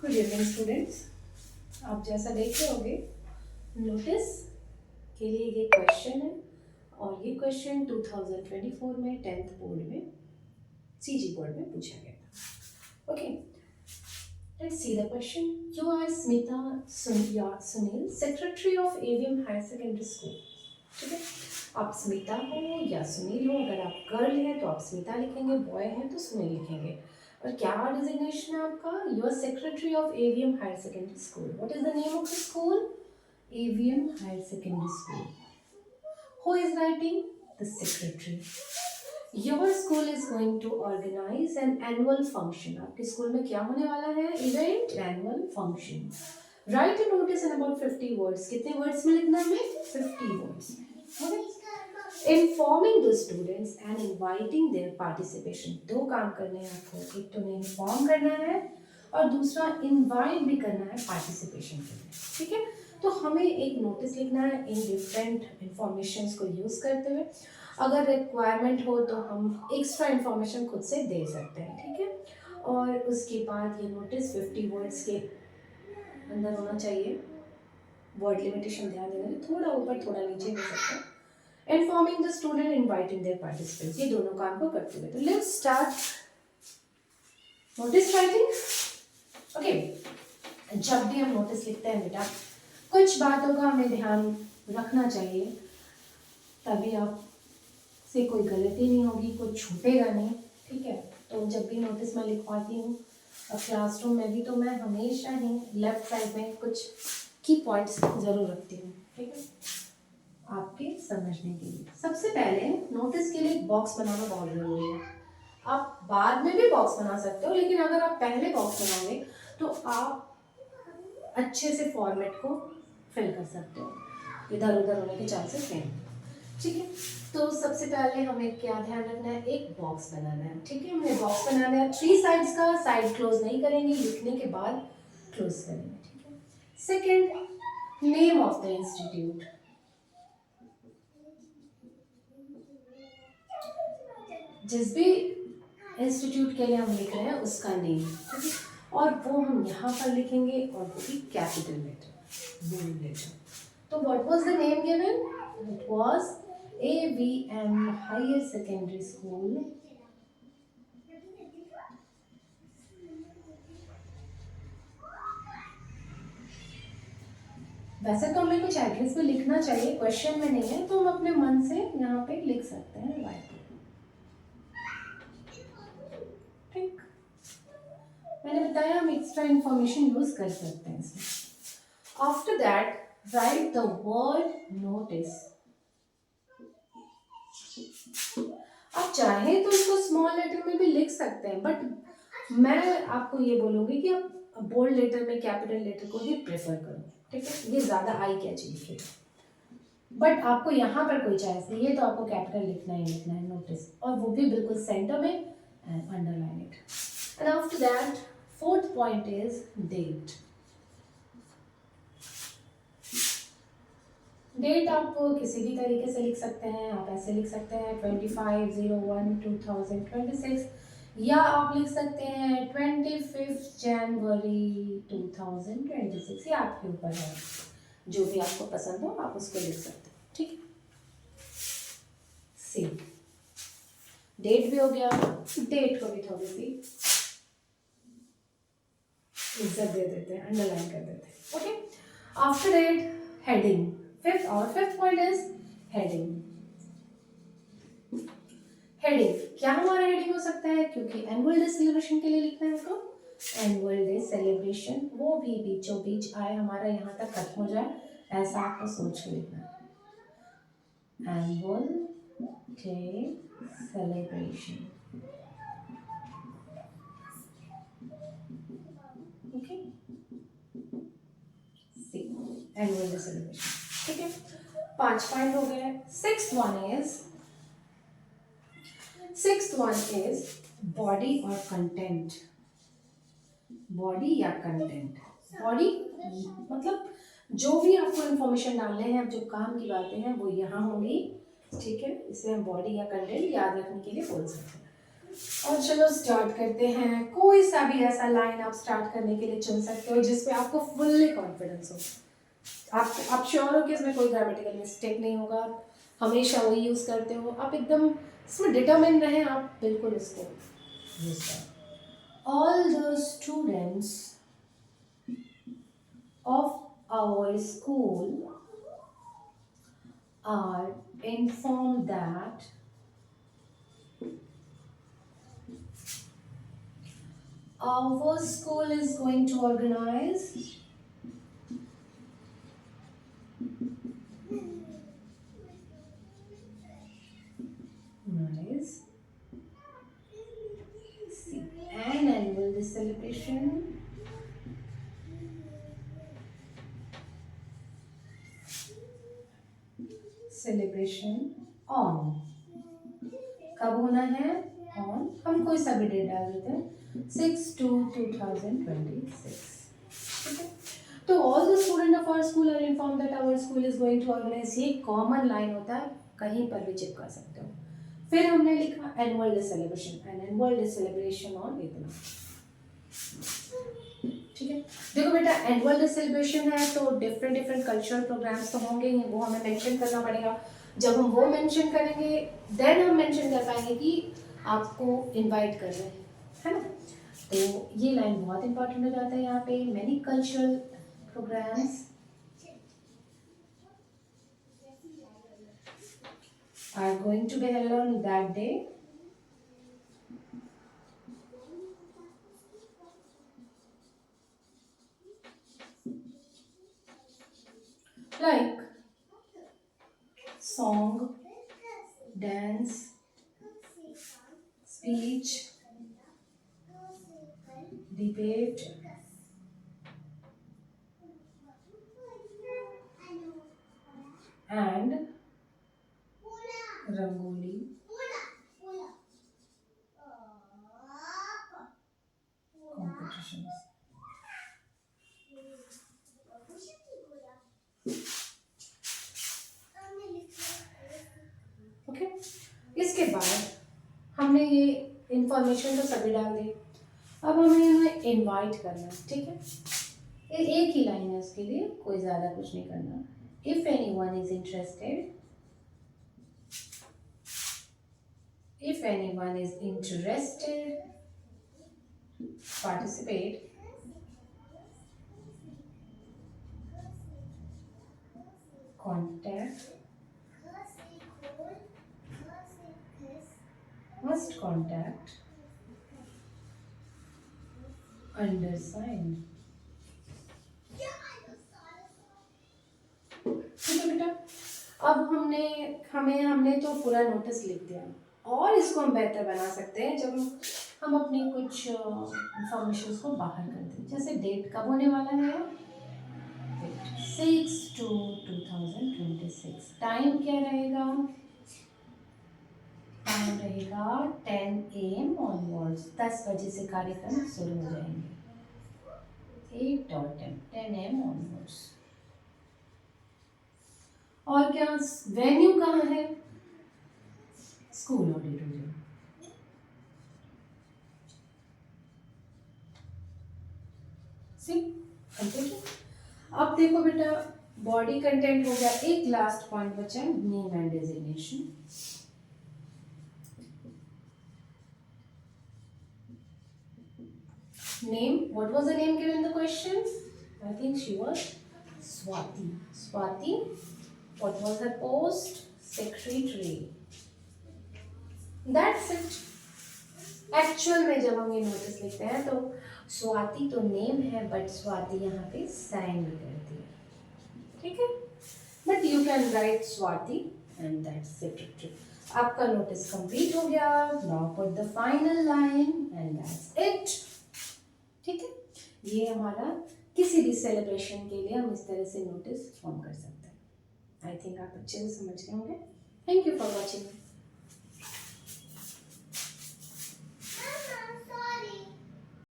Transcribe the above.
Good evening students. आप जैसा देख रहे होंगे नोटिस के लिए ये क्वेश्चन है और ये क्वेश्चन 2024 में 10th बोर्ड में सीजी बोर्ड में पूछा गया था। Okay, let's see the question. You are Smita Sunil, secretary of AVM higher secondary school. ठीक है, आप स्मिता हो या सुनील हो। अगर आप गर्ल हैं तो आप स्मिता लिखेंगे, बॉय हैं तो सुनील लिखेंगे। और क्या डिजिग्नेशन है आपका? You are secretary of AVM higher secondary school. What is the name of the school? AVM higher secondary school. Who is writing? The secretary. Your school is going to organise an annual function. आपके school में क्या होने वाला है? Event, annual function. Write a notice in about 50 words. कितने words में लिखना है हमें? 50 वर्ड्स में। Informing the students and inviting their participation। दो काम करने हैं आपको, एक तो इन्फॉर्म करना है और दूसरा इनवाइट भी करना है पार्टिसिपेशन के लिए। ठीक है, तो हमें एक नोटिस लिखना है इन डिफरेंट इंफॉर्मेशन को यूज करते हुए। अगर रिक्वायरमेंट हो तो हम एक्स्ट्रा इंफॉर्मेशन खुद से दे सकते हैं। ठीक है, और उसके बाद ये नोटिस 50 वर्ड्स के अंदर होना चाहिए। वर्ड लिमिटेशन ध्यान देना, थोड़ा ऊपर थोड़ा नीचे हो सकता है। Informing the student, inviting their participants, ये दोनों काम को करते हुए। तो let's start notice writing. Okay, जब भी हम नोटिस लिखते हैं बेटा, कुछ बातों का हमें ध्यान रखना चाहिए, तभी आप से कोई गलती नहीं होगी, कुछ छूटेगा नहीं। ठीक है, तो जब भी नोटिस मैं लिखवाती हूँ क्लासरूम में भी, तो मैं हमेशा ही लेफ्ट साइड में कुछ की पॉइंट्स जरूर रखती हूँ। ठीक है, आपके समझने के लिए। सबसे पहले नोटिस के लिए एक बॉक्स बनाना बहुत जरूरी है। आप बाद में भी बॉक्स बना सकते हो, लेकिन अगर आप पहले बॉक्स बनाओगे तो आप अच्छे से फॉर्मेट को फिल कर सकते हो, इधर उधर होने के चांसेस नहीं। ठीक है, तो सबसे पहले हमें क्या ध्यान रखना है? एक बॉक्स बनाना है। ठीक है, हमें बॉक्स बनाना है 3 साइड्स का। साइड क्लोज नहीं करेंगे, लिखने के बाद क्लोज करेंगे। ठीक है, second, name of the institute. जिस भी इंस्टीट्यूट के लिए हम लिख रहे हैं उसका नेम, और वो हम यहाँ पर लिखेंगे, और वो भी कैपिटल लेटर, बोल्ड लेटर। तो what was the name given? It was AVM higher secondary school. वैसे तो हमें कुछ एड्रेस भी लिखना चाहिए, क्वेश्चन में नहीं है, तो हम अपने मन से यहाँ पे लिख सकते हैं राइट। ठीक, मैंने बताया हम एक्स्ट्रा इंफॉर्मेशन यूज कर सकते हैं इसमें। After that right the word notice. आप चाहें तो इसको स्मॉल लेटर में भी लिख सकते हैं, बट मैं आपको ये बोलूंगी कि आप बोल्ड लेटर में कैपिटल लेटर को ही प्रेफर करो। ठीक है, ये ज्यादा आई कैची लिखेगा। बट आपको यहाँ पर कोई चॉइस नहीं है, तो आपको कैपिटल लिखना ही लिखना है नोटिस, और वो भी बिल्कुल सेंटर में, and underline it. And after that fourth point is date. Date आप किसी भी तरीके से लिख सकते हैं। आप ऐसे लिख सकते हैं 25/01/2026, या आप लिख सकते हैं 25 जनवरी 2026। ये आपके ऊपर है, जो भी आपको पसंद हो आप उसको लिख सकते हैं। ठीक है, सी डेट भी हो गया। डेट को भी थोड़ी सी इज्जत दे देते हैं, अंडरलाइन कर देते हैं। Okay, after date heading. Fifth point is heading. Heading क्या हमारा हेडिंग हो सकता है? क्योंकि एनुअल डे सेलिब्रेशन के लिए लिखना है तो एनुअल डे सेलिब्रेशन, वो भी बीचों बीच आए, हमारा यहाँ तक खत्म हो जाए, ऐसा आपको सोच के लिखना है। Annual day celebration. Okay, annual day celebration. ठीक है, 5 पॉइंट हो गए। सिक्स्थ वन इज बॉडी और कंटेंट। बॉडी या कंटेंट। बॉडी मतलब जो भी आपको इंफॉर्मेशन डालने हैं, जो काम की बातें हैं वो यहाँ होंगी। ठीक है, इसे हम बॉडी या कंटेंट याद रखने के लिए बोल सकते हैं। और चलो स्टार्ट करते हैं। कोई सा भी ऐसा लाइन आप स्टार्ट करने के लिए चुन सकते हो जिसपे आपको फुल्ली कॉन्फिडेंस हो। आप श्योर हो कि इसमें कोई ग्रामेटिकल मिस्टेक नहीं होगा, आप हमेशा वही यूज करते हो, आप एकदम इसमें डिटरमिन रहें, आप बिल्कुल इसको यूज करें। All the students of our school are informed that our school is going to organize nice an annual day celebration on, कब होना है, ऑन, हम कोई सा भी डेट डाल देते हैं 6/2/2026। ठीक है, तो all the student of our school are inform that our school is going to organise, ये कॉमन लाइन होता है, कहीं पर भी चिपका सकते हो। फिर हमने लिखा annual day celebration, an annual day celebration on इतना। ठीक है, देखो बेटा एनुअल डे सेलिब्रेशन है तो डिफरेंट डिफरेंट कल्चरल प्रोग्राम्स तो होंगे ही, वो हमें मेंशन करना पड़ेगा। जब हम वो मेंशन करेंगे देन हम मेंशन कर पाएंगे कि आपको इनवाइट कर रहे हैं, है ना। तो ये लाइन बहुत इंपॉर्टेंट हो जाता है यहाँ पे। Many cultural programmes are going to be held on that day, like song, dance, speech, debate, and rangoli competitions। Okay, इसके बाद हमने ये इंफॉर्मेशन तो सभी डाल दी, अब हमें इन्हें इनवाइट करना है। ठीक है, ये एक ही लाइन है उसके लिए, कोई ज़्यादा कुछ नहीं करना। If anyone is interested, if anyone is interested participate, contact, must contact undersigned। ठीक है बेटा, अब हमने तो पूरा नोटिस लिख दिया, और इसको हम बेहतर बना सकते हैं जब हम अपनी कुछ इंफॉर्मेशन को बाहर कर दें। जैसे डेट कब होने वाला है, 6/2/2026। टाइम क्या रहेगा, टाइम रहेगा 10 AM ऑनवर्ड्स, 10 बजे से कार्यक्रम शुरू हो जाएंगे, 8:10 AM ऑनवर्ड्स। और क्या, वेन्यू कहाँ है, स्कूल ऑडिटोरियम। अब देखो बेटा, बॉडी कंटेंट हो गया, एक लास्ट पॉइंट बचा, name and designation. Name, what was the name given in the question? I think she was Swati. Swati, what was her post? Secretary. That's it. Actual में जब हम ये नोटिस लिखते हैं तो स्वाति तो नेम है, बट स्वाति यहाँ पे साइन भी करती है। ठीक है, but you can write Swati and that's secretary. आपका नोटिस कंप्लीट हो गया। Now put the final line and that's it. ठीक है, ये हमारा किसी भी सेलिब्रेशन के लिए हम इस तरह से नोटिस फॉर्म कर सकते हैं। आई थिंक आप अच्छे से समझ गए होंगे। Thank you for watching.